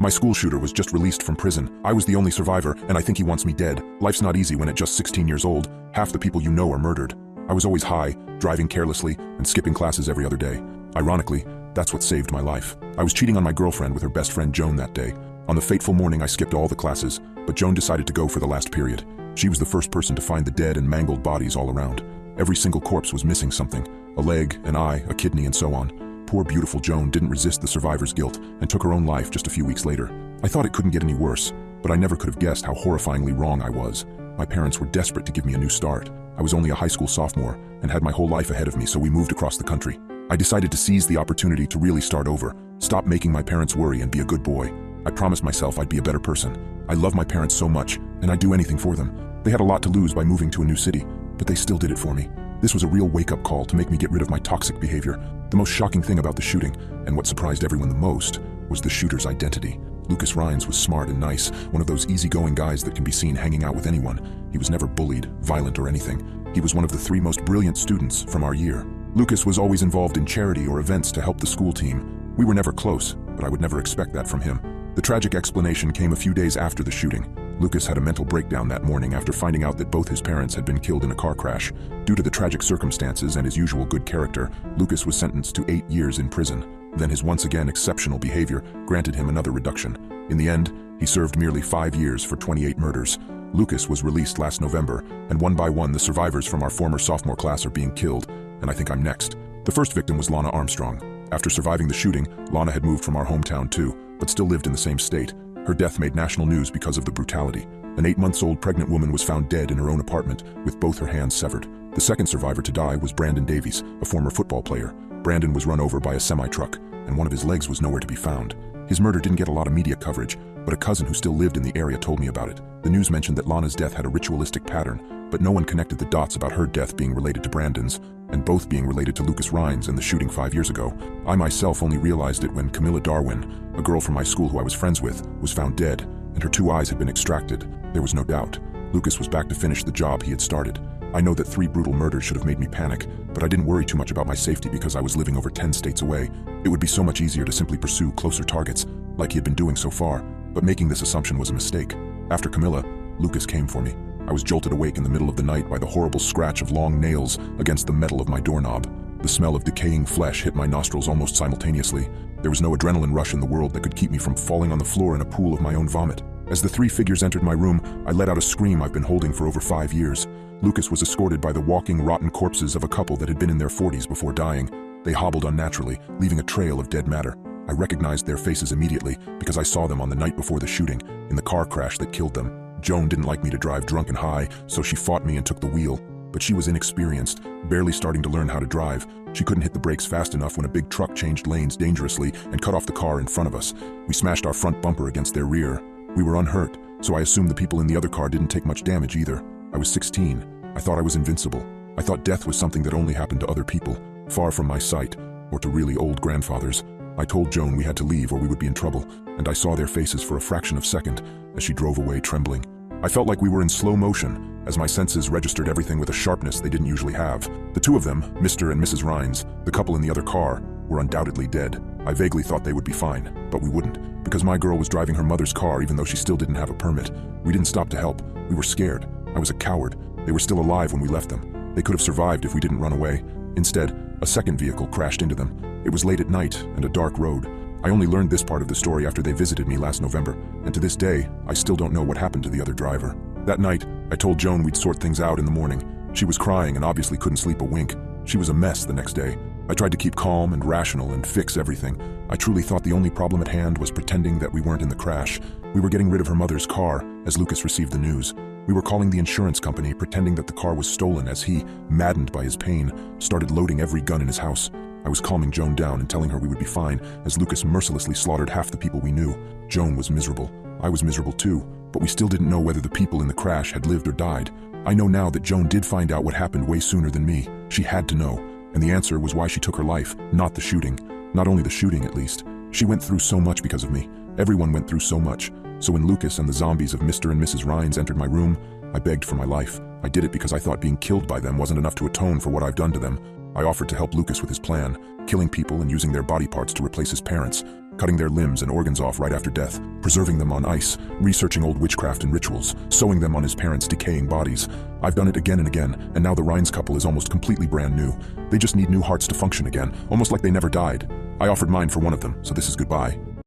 My school shooter was just released from prison. I was the only survivor, and I think he wants me dead. Life's not easy when at just 16 years old, half the people you know are murdered. I was always high, driving carelessly, and skipping classes every other day. Ironically, that's what saved my life. I was cheating on my girlfriend with her best friend Joan that day. On the fateful morning, I skipped all the classes, but Joan decided to go for the last period. She was the first person to find the dead and mangled bodies all around. Every single corpse was missing something: a leg, an eye, a kidney, and so on. Poor beautiful Joan didn't resist the survivor's guilt and took her own life just a few weeks later. I thought it couldn't get any worse, but I never could have guessed how horrifyingly wrong I was. My parents were desperate to give me a new start. I was only a high school sophomore and had my whole life ahead of me, so we moved across the country. I decided to seize the opportunity to really start over, stop making my parents worry, and be a good boy. I promised myself I'd be a better person. I love my parents so much, and I'd do anything for them. They had a lot to lose by moving to a new city, but they still did it for me. This was a real wake-up call to make me get rid of my toxic behavior. The most shocking thing about the shooting, and what surprised everyone the most, was the shooter's identity. Lucas Rhines was smart and nice, one of those easygoing guys that can be seen hanging out with anyone. He was never bullied, violent, or anything. He was one of the 3 most brilliant students from our year. Lucas was always involved in charity or events to help the school team. We were never close, but I would never expect that from him. The tragic explanation came a few days after the shooting. Lucas had a mental breakdown that morning after finding out that both his parents had been killed in a car crash. Due to the tragic circumstances and his usual good character, Lucas was sentenced to 8 years in prison. Then his once again exceptional behavior granted him another reduction. In the end, he served merely 5 years for 28 murders. Lucas was released last November, and one by one the survivors from our former sophomore class are being killed, and I think I'm next. The first victim was Lana Armstrong. After surviving the shooting, Lana had moved from our hometown too, but still lived in the same state. Her death made national news because of the brutality. An 8-month-old pregnant woman was found dead in her own apartment, with both her hands severed. The second survivor to die was Brandon Davies, a former football player. Brandon was run over by a semi-truck, and one of his legs was nowhere to be found. His murder didn't get a lot of media coverage, but a cousin who still lived in the area told me about it. The news mentioned that Lana's death had a ritualistic pattern, but no one connected the dots about her death being related to Brandon's, and both being related to Lucas Rhines and the shooting 5 years ago. I myself only realized it when Camilla Darwin, a girl from my school who I was friends with, was found dead, and her 2 eyes had been extracted. There was no doubt. Lucas was back to finish the job he had started. I know that 3 brutal murders should have made me panic, but I didn't worry too much about my safety because I was living over 10 states away. It would be so much easier to simply pursue closer targets, like he had been doing so far, but making this assumption was a mistake. After Camilla, Lucas came for me. I was jolted awake in the middle of the night by the horrible scratch of long nails against the metal of my doorknob. The smell of decaying flesh hit my nostrils almost simultaneously. There was no adrenaline rush in the world that could keep me from falling on the floor in a pool of my own vomit. As the 3 figures entered my room, I let out a scream I've been holding for over 5 years. Lucas was escorted by the walking, rotten corpses of a couple that had been in their 40s before dying. They hobbled unnaturally, leaving a trail of dead matter. I recognized their faces immediately because I saw them on the night before the shooting, in the car crash that killed them. Joan didn't like me to drive drunk and high, so she fought me and took the wheel. But she was inexperienced, barely starting to learn how to drive. She couldn't hit the brakes fast enough when a big truck changed lanes dangerously and cut off the car in front of us. We smashed our front bumper against their rear. We were unhurt, so I assumed the people in the other car didn't take much damage either. I was 16. I thought I was invincible. I thought death was something that only happened to other people, far from my sight, or to really old grandfathers. I told Joan we had to leave or we would be in trouble, and I saw their faces for a fraction of a second as she drove away trembling. I felt like we were in slow motion, as my senses registered everything with a sharpness they didn't usually have. The 2 of them, Mr. and Mrs. Rhines, the couple in the other car, were undoubtedly dead. I vaguely thought they would be fine, but we wouldn't, because my girl was driving her mother's car even though she still didn't have a permit. We didn't stop to help. We were scared. I was a coward. They were still alive when we left them. They could have survived if we didn't run away. Instead, a second vehicle crashed into them. It was late at night and a dark road. I only learned this part of the story after they visited me last November, and to this day, I still don't know what happened to the other driver. That night, I told Joan we'd sort things out in the morning. She was crying and obviously couldn't sleep a wink. She was a mess the next day. I tried to keep calm and rational and fix everything. I truly thought the only problem at hand was pretending that we weren't in the crash. We were getting rid of her mother's car as Lucas received the news. We were calling the insurance company, pretending that the car was stolen as he, maddened by his pain, started loading every gun in his house. I was calming Joan down and telling her we would be fine as Lucas mercilessly slaughtered half the people we knew. Joan was miserable. I was miserable too, but we still didn't know whether the people in the crash had lived or died. I know now that Joan did find out what happened way sooner than me. She had to know, and the answer was why she took her life, not the shooting. Not only the shooting, at least. She went through so much because of me. Everyone went through so much. So when Lucas and the zombies of Mr. and Mrs. Rhines entered my room, I begged for my life. I did it because I thought being killed by them wasn't enough to atone for what I've done to them. I offered to help Lucas with his plan, killing people and using their body parts to replace his parents. cutting their limbs and organs off right after death, preserving them on ice, researching old witchcraft and rituals, sewing them on his parents' decaying bodies. I've done it again and again, and now the Rhines couple is almost completely brand new. They just need new hearts to function again, almost like they never died. I offered mine for one of them, so this is goodbye.